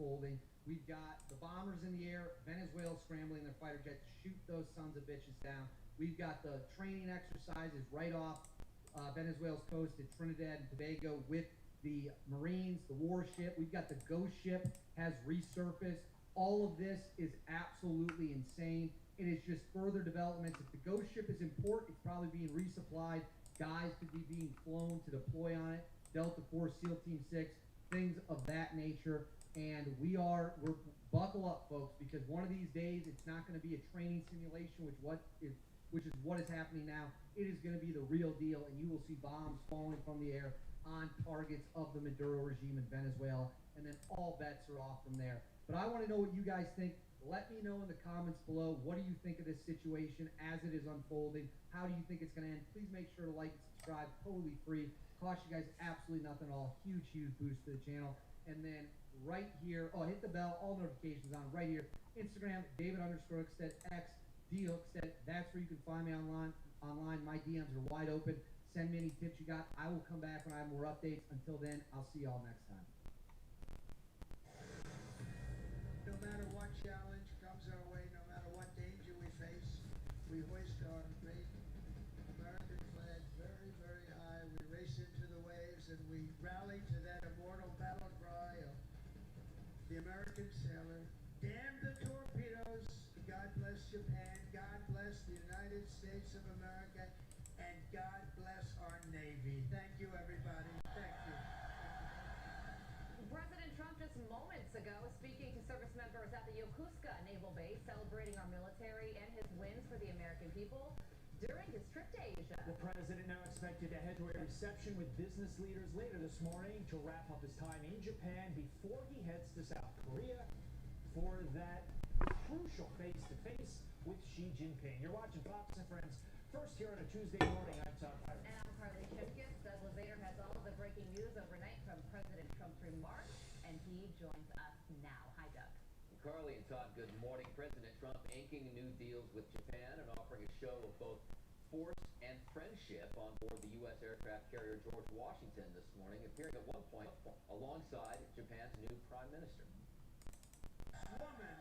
unfolding. We've got the bombers in the air, Venezuela scrambling their fighter jet to shoot those sons of bitches down. We've got the training exercises right off Venezuela's coast at Trinidad and Tobago with the Marines, the warship. We've got the ghost ship has resurfaced. All of this is absolutely insane. It is just further developments. If the ghost ship is in port, it's probably being resupplied. Guys could be being flown to deploy on it. Delta Force, SEAL Team 6, things of that nature. And we're buckle up, folks, because one of these days it's not going to be a training simulation, which is what is happening now. It is going to be the real deal, and you will see bombs falling from the air on targets of the Maduro regime in Venezuela, and then all bets are off from there. But I want to know what you guys think. Let me know in the comments below. What do you think of this situation as it is unfolding? How do you think it's going to end? Please make sure to like and subscribe. Totally free. Cost you guys absolutely nothing at all. Huge, huge boost to the channel. And then right here, hit the bell. All notifications on right here. Instagram, David_Hookstead, X, D_Hookstead. That's where you can find me online. My DMs are wide open. Send me any tips you got. I will come back when I have more updates. Until then, I'll see y'all next time. No matter what challenge comes our way, no matter what danger we face, we hoist our great American flag very, very high. We race into the waves and we rally to that immortal battle cry of the American sailor. Damn the torpedoes! God bless Japan, God bless the United States of America, and God bless our Navy. Thank you, everybody. Thank you. President Trump just moments ago speaking to service members at the Yokosuka Naval Base, celebrating our military and his wins for the American people during his trip to Asia. The president now expected to head to a reception with business leaders later this morning to wrap up his time in Japan before he heads to South Korea for that crucial face-to-face with Xi Jinping. You're watching Fox and Friends first here on a Tuesday morning. I'm Todd Byron. And I'm Carly Shimkus. Douglas Vader has all of the breaking news overnight from President Trump's remarks, and he joins us now. Hi, Doug. Carly and Todd, good morning. President Trump inking new deals with Japan and offering a show of both force and friendship on board the U.S. aircraft carrier George Washington this morning, appearing at one point alongside Japan's new prime minister. Woman.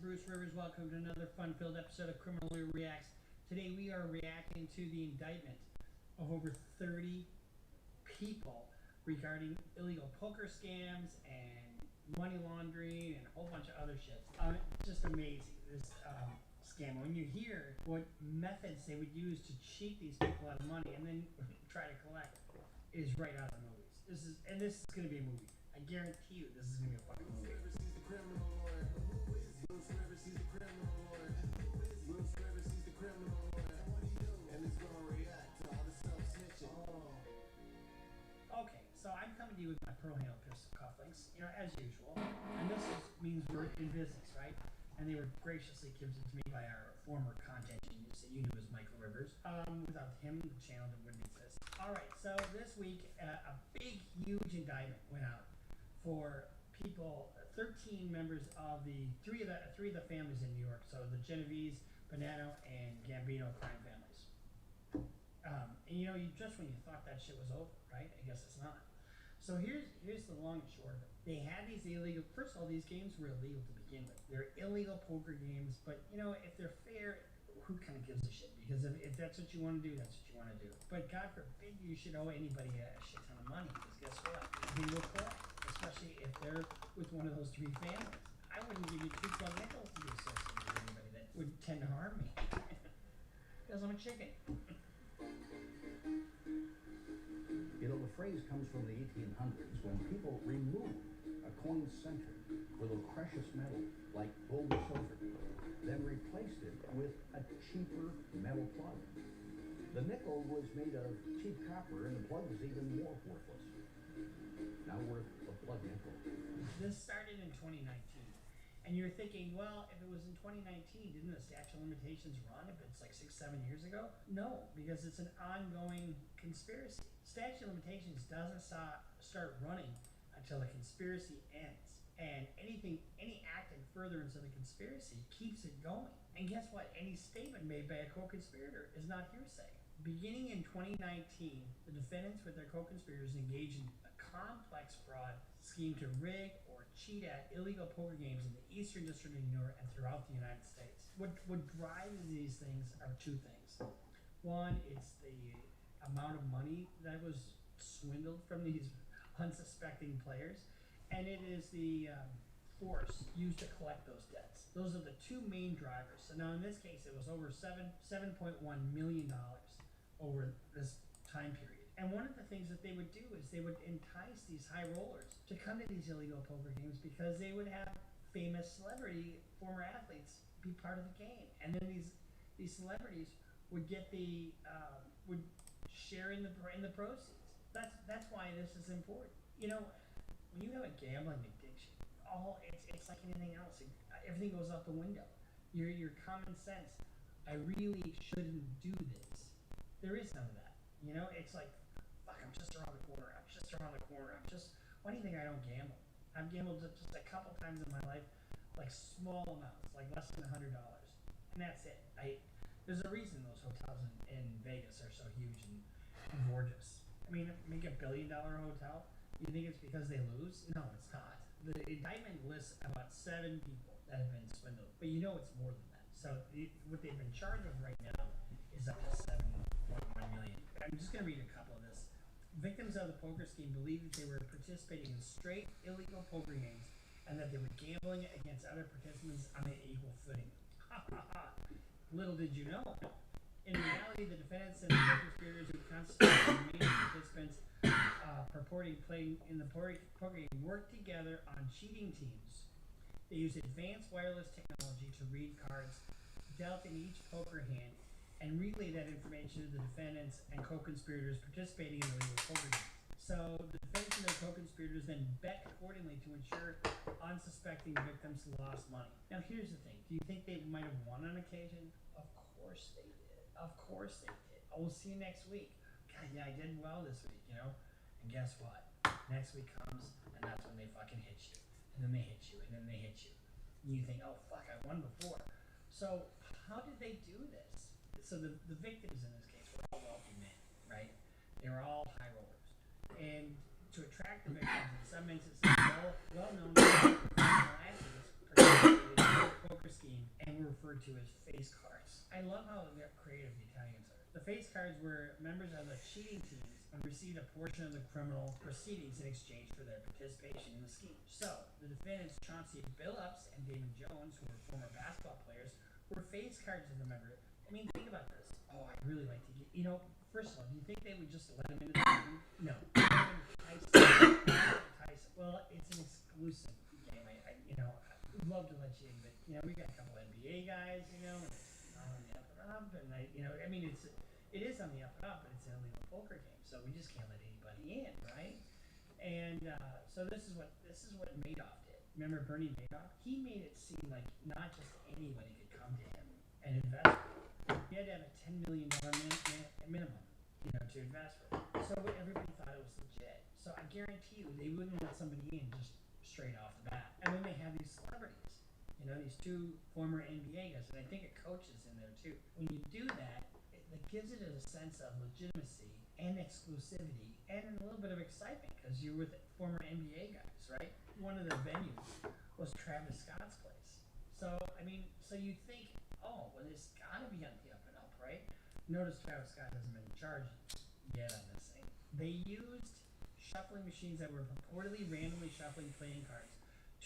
Bruce Rivers. Welcome to another fun-filled episode of Criminally Reacts. Today we are reacting to the indictment of over 30 people regarding illegal poker scams and money laundering and a whole bunch of other shit. Just amazing, this scam. When you hear what methods they would use to cheat these people out of money and then try to collect, it is right out of the movies. This is going to be a movie. I guarantee you this is going to be a fucking movie. Okay, so I'm coming to you with my pearl handle pistol cufflinks, as usual. And this means we're in business, right? And they were graciously given to me by our former content genius that you knew as Michael Rivers. Without him, the channel wouldn't exist. Alright, so this week, a big, huge indictment went out for people, 13 members of the three of the families in New York. So the Genovese, Bonanno, and Gambino crime families. And you just when you thought that shit was over, right? I guess it's not. So here's the long and short of it. They had these illegal. First of all, these games were illegal to begin with. They're illegal poker games, but if they're fair, who kind of gives a shit? Because if that's what you want to do, that's what you want to do. But God forbid you should owe anybody a shit ton of money. Because guess what? They will collect, especially if they're with one of those three families. I wouldn't give you $2 nickels to be associated with anybody that would tend to harm me. Because I'm a chicken. The phrase comes from the 1800s when people removed a coin center with a precious metal like gold or silver, then replaced it with a cheaper metal plug. The nickel was made of cheap copper and the plug was even more worthless. Now worth a plug nickel. This started in 2019. And you're thinking, well, if it was in 2019, didn't the statute of limitations run if it's like 6-7 years ago? No, because it's an ongoing conspiracy. Statute of limitations doesn't start running until the conspiracy ends. And any act in furtherance of the conspiracy keeps it going. And guess what? Any statement made by a co-conspirator is not hearsay. Beginning in 2019, the defendants with their co-conspirators engaged in a complex fraud scheme to rig or cheat at illegal poker games in the Eastern District of New York and throughout the United States. What drives these things are two things. One, it's the amount of money that was swindled from these unsuspecting players, and it is the force used to collect those debts. Those are the two main drivers. So now in this case, it was over $7.1 million over this time period. And one of the things that they would do is they would entice these high rollers to come to these illegal poker games because they would have famous celebrity former athletes be part of the game, and then these celebrities would get would share in the proceeds. That's why this is important. When you have a gambling addiction, it's like anything else. Everything goes out the window. Your common sense. I really shouldn't do this. There is none of that. It's like, fuck, I'm just around the corner. Why do you think I don't gamble? I've gambled just a couple times in my life, like small amounts, like less than $100. And that's it. There's a reason those hotels in Vegas are so huge and gorgeous. I mean, make $1 billion hotel. You think it's because they lose? No, it's not. The indictment lists about 7 people that have been swindled, but it's more than that. So what they've been charged with right now is up to $7.1 million. I'm just going to read a couple of this. Victims of the poker scheme believed that they were participating in straight illegal poker games and that they were gambling against other participants on an equal footing. Little did you know. In reality, the defendants and the co-conspirators who constituted the main participants purporting playing in the poker game worked together on cheating teams. They used advanced wireless technology to read cards dealt in each poker hand and relay that information to the defendants and co-conspirators participating in the illegal poker games. So the defendants and their co-conspirators then bet accordingly to ensure unsuspecting victims lost money. Now here's the thing. Do you think they might have won on occasion? Of course they did. Of course they did. Oh, we'll see you next week. God, yeah, I did well this week, And guess what? Next week comes, and that's when they fucking hit you. And then they hit you, and then they hit you. And you think, oh, fuck, I won before. So how did they do this? So the victims in this case were all wealthy men, right? They were all high rollers. And to attract the victims, in some instances, well-known professional athletes participated poker scheme and were referred to as face cards. I love how creative the Italians are. The face cards were members of the cheating teams and received a portion of the criminal proceedings in exchange for their participation in the scheme. So, the defendants Chauncey Billups and Damon Jones, who were former basketball players, were face cards of the member. I mean, think about this. Oh, I'd really like to get, first of all, do you think they would just let him into the game? No. Well, it's an exclusive game. I'd love to let you in, but, we got a couple NBA guys, it's not on the up and up, and it is on the up and up, but it's an illegal poker game, so we just can't let anybody in, right? And so this is what Madoff did. Remember Bernie Madoff? He made it seem like not just anybody could come to him and invest. He had to have a $10 million minimum, to invest with. So everybody thought it was legit. So I guarantee you, they wouldn't let somebody in just straight off the bat. And then they have these celebrities, these two former NBA guys, and I think a coach is in there too. When you do that, it gives it a sense of legitimacy and exclusivity and a little bit of excitement because you're with former NBA guys, right? One of the venues was Travis Scott's place. So you think, oh, well, it's gotta be on the up and up, right? Notice Travis Scott hasn't been charged yet on this thing. They used shuffling machines that were purportedly randomly shuffling playing cards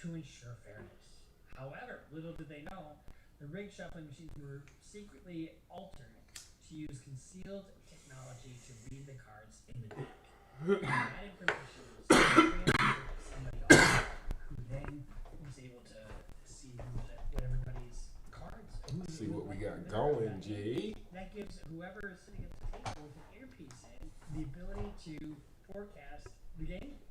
to ensure fairness. However, little did they know, the rigged shuffling machines were secretly altered to use concealed technology to read the cards in the deck. And that information was transferred to somebody else who then was able to see what everybody's cards. See what we got going, G. That gives whoever is sitting at the table with an earpiece in the ability to forecast the game.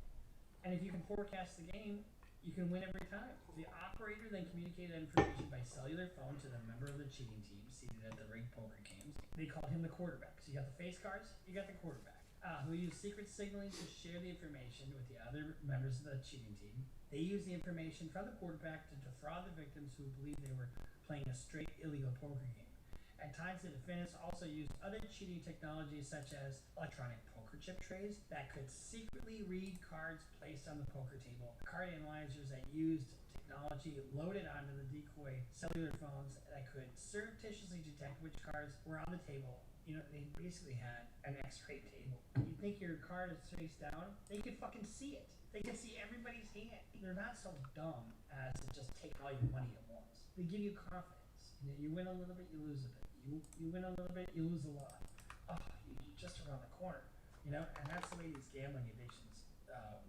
And if you can forecast the game, you can win every time. The operator then communicated information by cellular phone to the member of the cheating team seated at the rigged poker games. They called him the quarterback. So you got the face cards, you got the quarterback. Who used secret signaling to share the information with the other members of the cheating team. They used the information from the quarterback to defraud the victims who believed they were playing a straight illegal poker game. At times, the defendants also used other cheating technologies such as electronic poker chip trays that could secretly read cards placed on the poker table, card analyzers that used technology loaded onto the decoy cellular phones that could surreptitiously detect which cards were on the table. They basically had an X-ray table. You think your card is face down? They could fucking see it. They can see everybody's hand. They're not so dumb as to just take all your money at once. They give you confidence. You win a little bit, you lose a bit. You win a little bit, you lose a lot. Oh, you're just around the corner. And that's the way these gambling addictions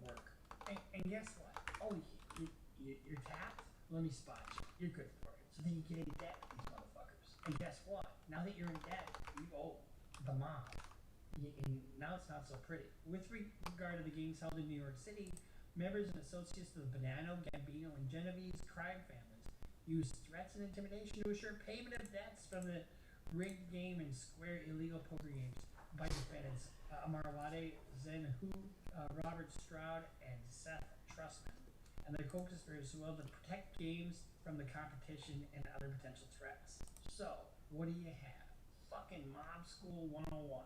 work. And guess what? Oh, you're tapped? Let me spot you. You're good for it. So then you get in debt with these motherfuckers. And guess what? Now that you're in debt, you owe the mob. And now it's not so pretty. With regard to the games held in New York City, members and associates of the Bonanno, Gambino, and Genovese crime families used threats and intimidation to assure payment of debts from the rigged game and square illegal poker games by defendants Amarwade Zenhu, Robert Stroud, and Seth Trussman, and their co-conspirators who will to protect games from the competition and other potential threats. So, what do you have? Fucking Mob School 101.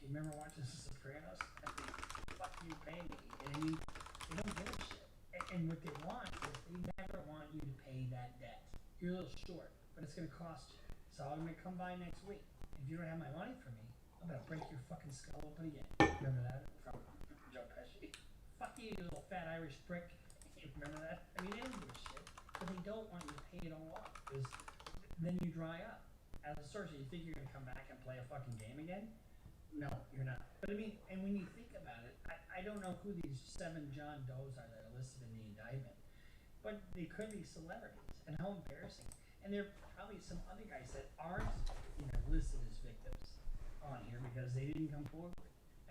You remember watching The Sopranos? I think, fuck you, pay me. And they don't give a shit. And what they want is they never want you to pay that debt. You're a little short, but it's going to cost you. So I'm going to come by next week. If you don't have my money for me, I'm going to break your fucking skull open again. Remember that from Joe Pesci? Fuck you, you little fat Irish prick. Remember that? They don't give a shit. But they don't want you to pay it all off. Because then you dry up. As a sorcerer, you think you're going to come back and play a fucking game again? No, you're not. But and when you think about it, I don't know who these 7 John Does are that are listed in the indictment. But they could be celebrities. And how embarrassing. And there are probably some other guys that aren't, listed as victims on here because they didn't come forward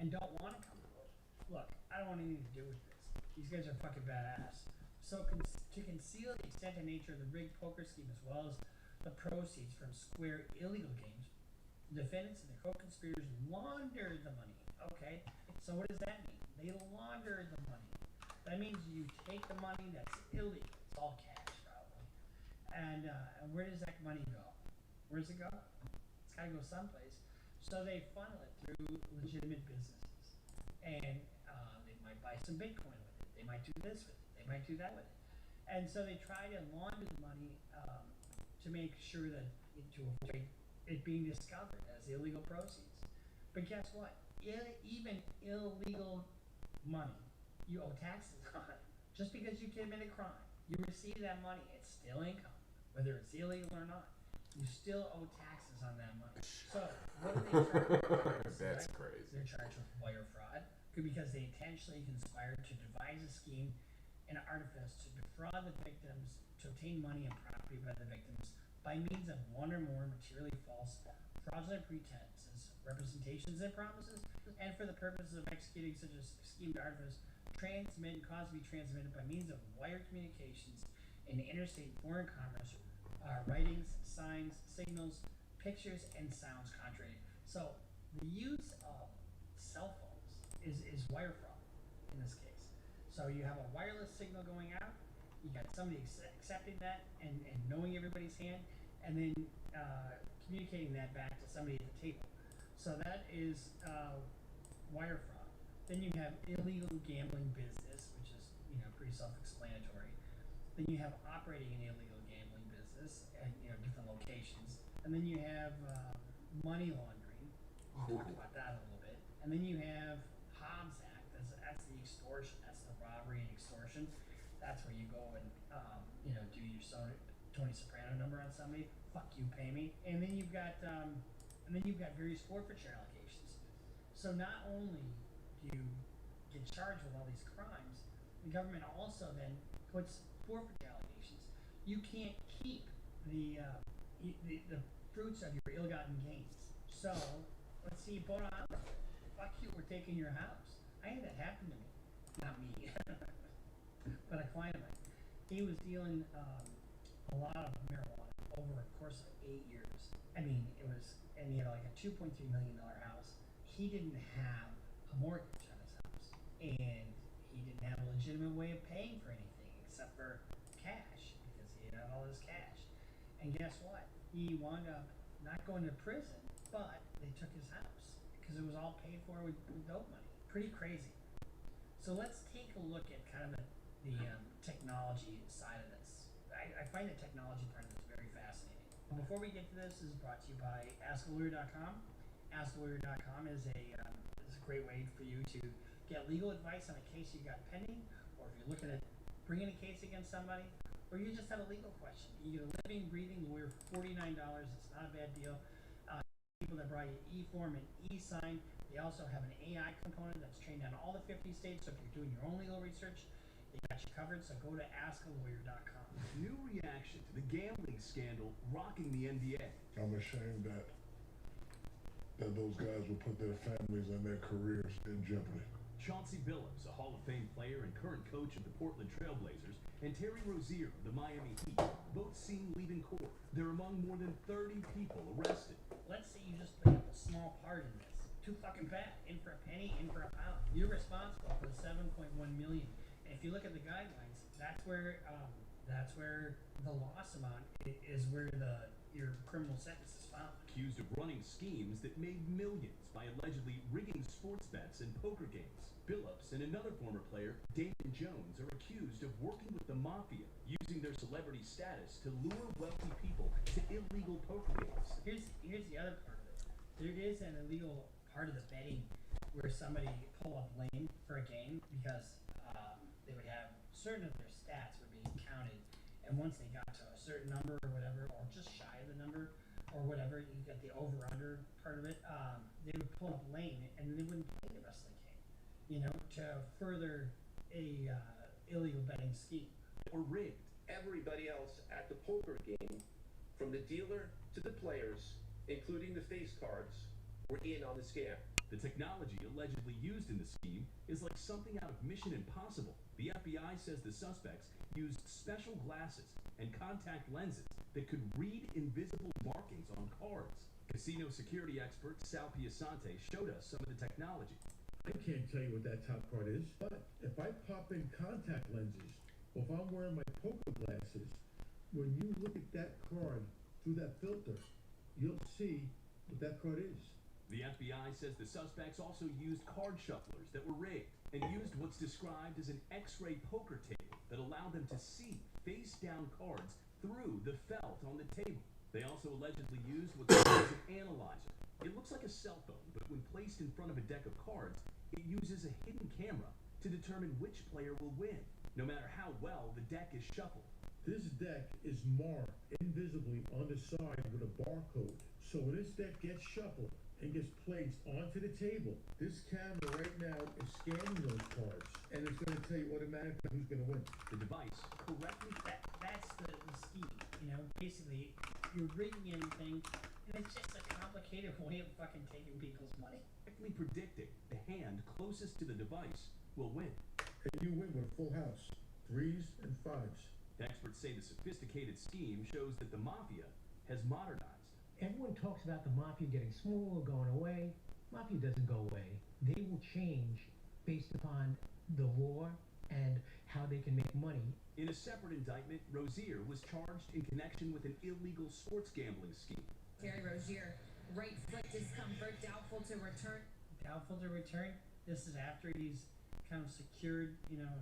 and don't want to come forward. Look, I don't want anything to do with this. These guys are fucking badass. So to conceal the extent and nature of the rigged poker scheme as well as the proceeds from square illegal games, the defendants and their co-conspirators laundered the money. Okay, so what does that mean? They laundered the money. That means you take the money that's illegal. It's all cash, probably. And where does that money go? Where does it go? It's got to go someplace. So they funnel it through legitimate businesses. And they might buy some Bitcoin with it. They might do this with it. They might do that with it. And so they try to launder the money to make sure that to avoid it being discovered as illegal proceeds. But guess what? Even illegal money, you owe taxes on it. Just because you commit a crime, you receive that money, it's still income, whether it's illegal or not. You still owe taxes on that money. So what are they charged with? That's crazy. They're charged with wire fraud because they intentionally conspired to devise a scheme and artifice to defraud the victims, to obtain money and property by the victims by means of one or more materially false, fraudulent pretenses, representations and promises, and for the purposes of executing such a schemed artifice, transmit and cause to be transmitted by means of wire communications in interstate foreign commerce, writings, signs, signals, pictures, and sounds contrary. So the use of cell phones is wire fraud in this case. So you have a wireless signal going out, you got somebody accepting that and knowing everybody's hand, and then communicating that back to somebody at the table. So that is wire fraud. Then you have illegal gambling business, which is pretty self-explanatory. Then you have operating an illegal gambling business at different locations, and then you have money laundering. We'll talk about that a little bit. And then you have Hobbs Act. That's the extortion. That's the robbery and extortion. That's where you go and do your Tony Soprano number on somebody. Fuck you, pay me. And then you've got various forfeiture allegations. So not only do you get charged with all these crimes, the government also then puts forfeiture allegations. You can't keep the fruits of your ill-gotten gains. So let's see, you bought a house. Fuck you, we're taking your house. I had that happen to me. Not me, but a client of mine. He was dealing a lot of marijuana over a course of 8 years. I mean, and he had like a $2.3 million house. He didn't have a mortgage on his house, and he didn't have a legitimate way of paying for anything except for cash, because he had all his cash. And guess what? He wound up not going to prison, but they took his house because it was all paid for with dope money. Pretty crazy. So let's take a look at kind of the technology side of this. I find the technology part of this very fascinating. Before we get to this is brought to you by AskALawyer.com. AskALawyer.com is a great way for you to get legal advice on a case you got pending, or if you're looking at bringing a case against somebody, or you just have a legal question. You get a living, breathing lawyer for $49. It's not a bad deal. People that brought you e-form and e-sign. They also have an AI component that's trained on all the 50 states. So if you're doing your own legal research, they got you covered. So go to AskALawyer.com. New reaction to the gambling scandal rocking the NBA. I'm ashamed that those guys will put their families and their careers in jeopardy. Chauncey Billups, a Hall of Fame player and current coach of the Portland Trail Blazers, and Terry Rozier of the Miami Heat, both seen leaving court. They're among more than 30 people arrested. Let's say you just played a small part in this. Too fucking bad. In for a penny, in for a pound. You're responsible for the $7.1 million. And if you look at the guidelines, that's where the loss amount is where your criminal sentence is found. Accused of running schemes that made millions by allegedly rigging sports bets and poker games. Billups and another former player, Damon Jones, are accused of working with the mafia, using their celebrity status to lure wealthy people to illegal poker games. Here's the other part of it. There is an illegal part of the betting where somebody pull up lame for a game because they would have certain of their stats were being counted, and once they got to a certain number or whatever, or just shy of the number or whatever, you got the over/under part of it. They would pull up lame, and then they wouldn't play the rest of the game, to further a illegal betting scheme. Or rigged. Everybody else at the poker game, from the dealer to the players, including the face cards, were in on the scam. The technology allegedly used in the scheme is like something out of Mission Impossible. The FBI says the suspects used special glasses and contact lenses that could read invisible markings on cards. Casino security expert Sal Piasante showed us some of the technology. I can't tell you what that top part is, but if I pop in contact lenses, or if I'm wearing my poker glasses, when you look at that card through that filter, you'll see what that card is. The FBI says the suspects also used card shufflers that were rigged and used what's described as an X-ray poker table that allowed them to see face-down cards through the felt on the table. They also allegedly used what's called an analyzer. It looks like a cell phone, but when placed in front of a deck of cards, it uses a hidden camera to determine which player will win, no matter how well the deck is shuffled. This deck is marked invisibly on the side with a barcode. So when this deck gets shuffled and gets placed onto the table, this camera right now is scanning those cards, and it's going to tell you automatically who's going to win. The device correctly That's the scheme, you know. Basically, you're rigging everything, and it's just a complicated way of fucking taking people's money. predicting the hand closest to the device will win. And you win with a full house, 3s and 5s. Experts say the sophisticated scheme shows that the mafia has modernized. Everyone talks about the mafia getting smaller, going away. Mafia doesn't go away. They will change based upon the law and how they can make money. In a separate indictment, Rozier was charged in connection with an illegal sports gambling scheme. Terry Rozier, right foot discomfort, doubtful to return. Doubtful to return? This is after he's kind of secured, you know,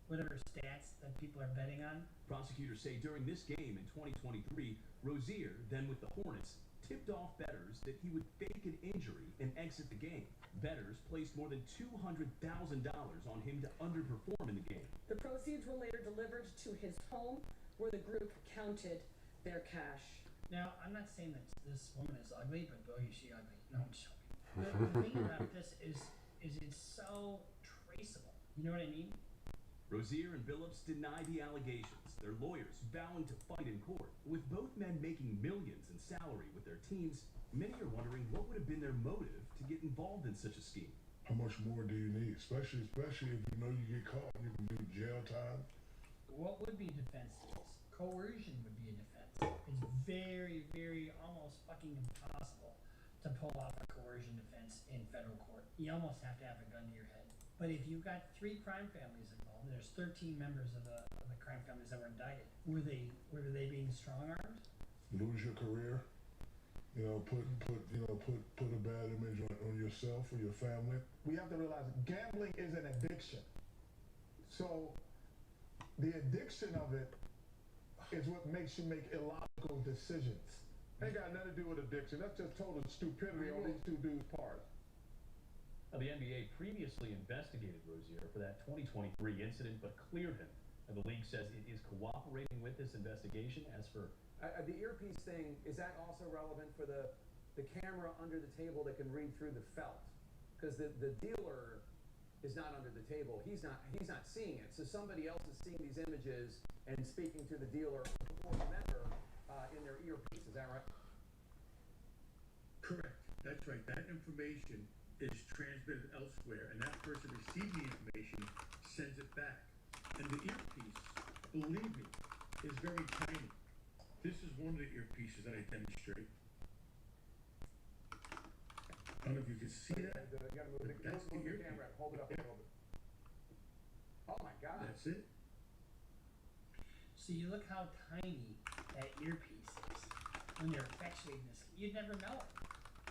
whatever stats that people are betting on. Prosecutors say during this game in 2023, Rozier, then with the Hornets, tipped off bettors that he would fake an injury and exit the game. Bettors placed more than $200,000 on him to underperform in the game. The proceeds were later delivered to his home, where the group counted their cash. Now, I'm not saying that this woman is ugly, but boy, is she ugly. No, I'm just joking. The thing about this is it's so traceable. You know what I mean? Rozier and Billups deny the allegations, their lawyers vowing to fight in court. With both men making millions in salary with their teams, many are wondering what would have been their motive to get involved in such a scheme. How much more do you need? Especially if you know you get caught, you can do jail time. What would be defense to this? Coercion would be a defense. It's very, very almost fucking impossible to pull off a coercion defense in federal court. You almost have to have a gun to your head. But if you've got 3 crime families involved, there's 13 members of the crime families that were indicted. Were they being strong-armed? Lose your career, put a bad image on yourself or your family. We have to realize gambling is an addiction. So the addiction of it is what makes you make illogical decisions. Ain't got nothing to do with addiction. That's just total stupidity on these 2 dudes' part. Now, the NBA previously investigated Rozier for that 2023 incident, but cleared him. And the league says it is cooperating with this investigation. As for the earpiece thing, is that also relevant for the camera under the table that can read through the felt? Because the dealer is not under the table. He's not seeing it. So somebody else is seeing these images and speaking to the dealer or the member in their earpiece. Is that right? Correct. That's right. That information is transmitted elsewhere, and that person receiving the information sends it back. And the earpiece, believe me, is very tiny. This is one of the earpieces that I demonstrate. I don't know if you can see that. You gotta move the camera. Hold it up a little bit. Oh my God. That's it. So you look how tiny that earpiece is when they're effectuating this. You'd never know it.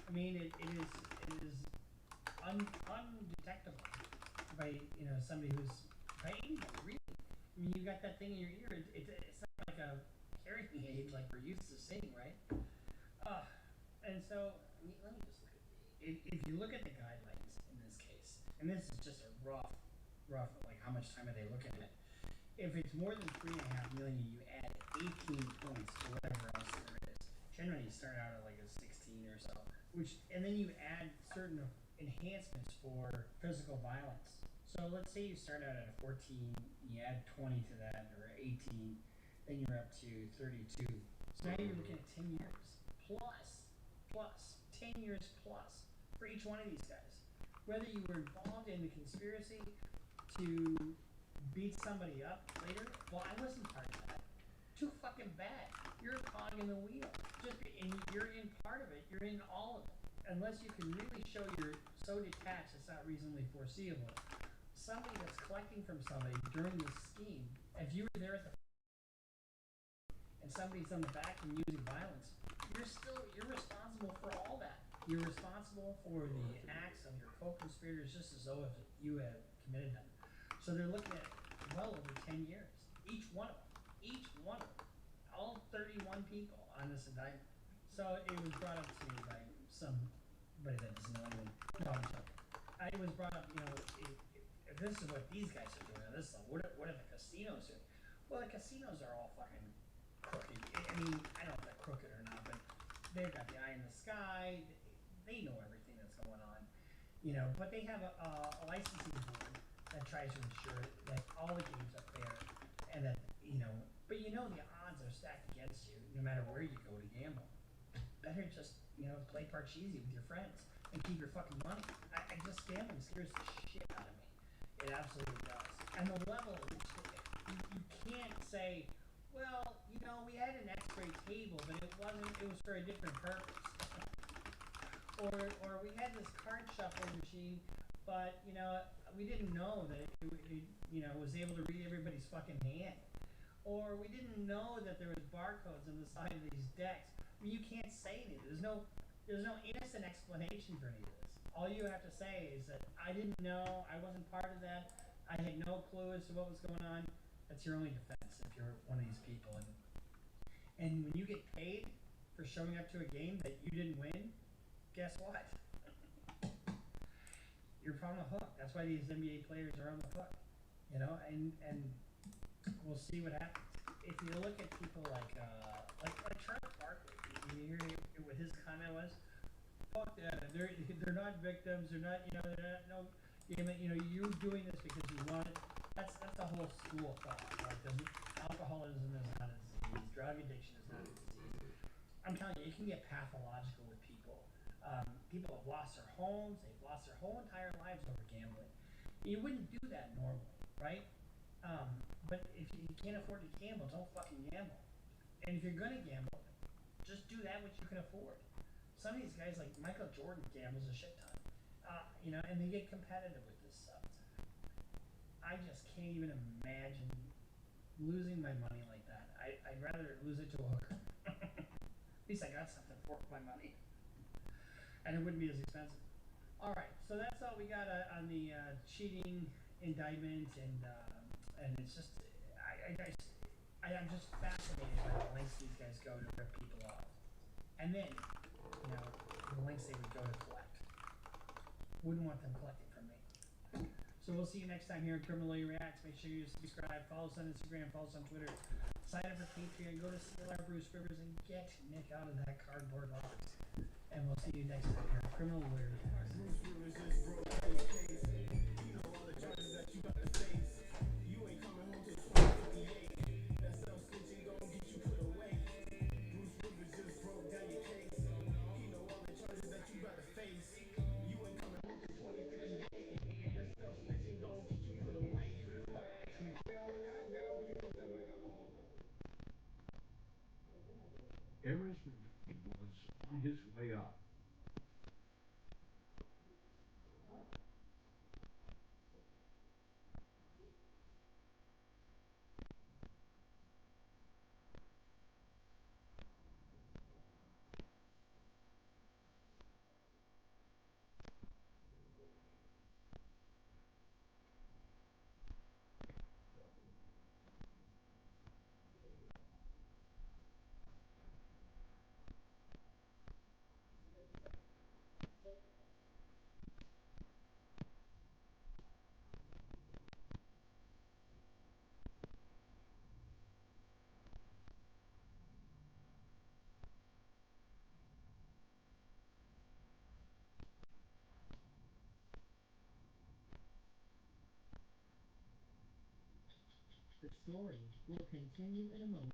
I mean, it is undetectable by somebody who's by anyone, really. I mean, you got that thing in your ear. It's not like a hearing aid like we're used to seeing, right? And so let me just look at if you look at the guidelines in this case, and this is just a rough like how much time are they looking at? If it's more than 3.5 million, you add 18 points to whatever else there is. Generally, you start out at like a 16 or so, and then you add certain enhancements for physical violence. So let's say you start out at a 14, you add 20 to that, or 18, then you're up to 32. So now you're looking at 10 years plus 10 years plus for each one of these guys. Whether you were involved in the conspiracy to beat somebody up later, well, I wasn't part of that. Too fucking bad. You're a cog in the wheel. And you're in part of it. You're in all of it. Unless you can really show you're so detached it's not reasonably foreseeable. Somebody that's collecting from somebody during this scheme, if you were there at the and somebody's on the back and using violence, you're responsible for all that. You're responsible for the acts of your co-conspirators just as though if you had committed them. So they're looking at well over 10 years. Each one of them. each one of them, all 31 people on this indictment. So it was brought up to me by somebody that doesn't know me. No, I'm sorry. It was brought up, if this is what these guys are doing on this level, what are the casinos doing? Well, the casinos are all fucking crooked. I mean, I don't know if they're crooked or not, but they've got the eye in the sky. They know everything that's going on, but they have a licensing board that tries to ensure that all the games are fair and that, but the odds are stacked against you no matter where you go to gamble. Better just, play Parcheesi with your friends and keep your fucking money. I just, gambling scares the shit out of me. It absolutely does. And the level, you can't say, well, we had an X-ray table, but it was for a different purpose. or we had this card shuffle machine, but, we didn't know that it was able to read everybody's fucking hand. Or we didn't know that there was barcodes on the side of these decks. I mean, you can't say anything. There's no innocent explanation for any of this. All you have to say is that I didn't know, I wasn't part of that, I had no clue as to what was going on. That's your only defense if you're one of these people. And when you get paid for showing up to a game that you didn't win, guess what? You're on the hook. That's why these NBA players are on the hook. And we'll see what happens. If you look at people like Charles Barkley, you hear what his comment was? Fuck that. They're not victims. They're not no game. You're doing this because you want it. That's a whole school of thought. Like, alcoholism is not a disease. Drug addiction is not a disease. I'm telling you, it can get pathological with people. People have lost their homes. They've lost their whole entire lives over gambling. You wouldn't do that normally, right? But if you can't afford to gamble, don't fucking gamble. And if you're gonna gamble, just do that which you can afford. Some of these guys, like Michael Jordan, gambles a shit ton, and they get competitive with this stuff. I just can't even imagine losing my money like that. I'd rather lose it to a hooker. At least I got something for my money, and it wouldn't be as expensive. All right, so that's all we got on the cheating indictment, and it's just I'm just fascinated by the lengths these guys go to rip people off, and then the lengths they would go to collect. Wouldn't want them collecting from me. So we'll see you next time here in Criminally Reacts. Make sure you subscribe, follow us on Instagram, follow us on Twitter, sign up for Patreon, go to CLR Bruce Rivers and get Nick out of that cardboard box. And we'll see you next time here at Criminal Lawyer Reacts. Bruce Rivers just broke his case. You know all the charges that you got to face. You ain't coming home till 2058. That self-stitching gon' get you put away. Bruce Rivers just broke down your case. He know all the charges that you got to face. You ain't coming home till 2058. That self-stitching gon' get you put away. Emerson was on his way up. The story will continue in a moment.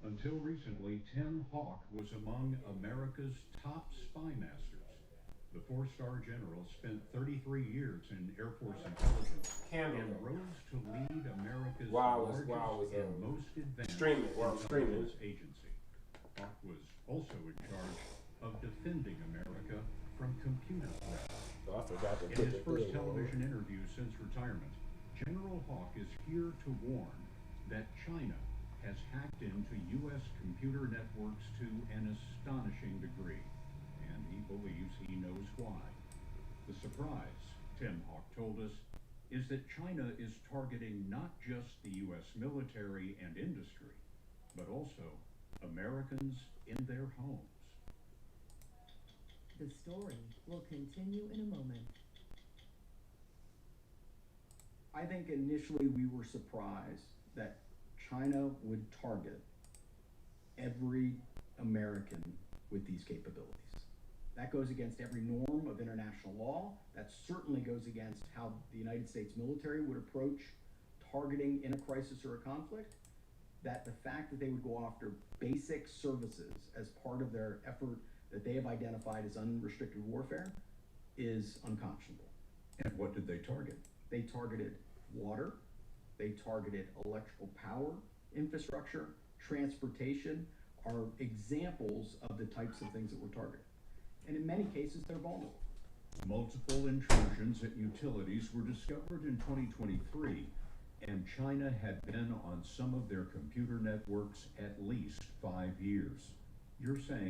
Until recently, Tim Hawk was among America's top spy masters. The four-star general spent 33 years in Air Force intelligence and rose to lead America's largest and most advanced intelligence agency. Hawk was also in charge of defending America from computer threats. Oh, I forgot to In his first television interview since retirement, General Hawk is here to warn that China has hacked into U.S. computer networks to an astonishing degree, and he believes he knows why. The surprise, Tim Hawk told us, is that China is targeting not just the U.S. military and industry, but also Americans in their homes. The story will continue in a moment. I think initially we were surprised that China would target every American with these capabilities. That goes against every norm of international law. That certainly goes against how the United States military would approach targeting in a crisis or a conflict. That the fact that they would go after basic services as part of their effort that they have identified as unrestricted warfare is unconscionable. And what did they target? They targeted water, they targeted electrical power infrastructure, transportation are examples of the types of things that were targeted. And in many cases, they're vulnerable. Multiple intrusions at utilities were discovered in 2023, and China had been on some of their computer networks at least 5 years. You're saying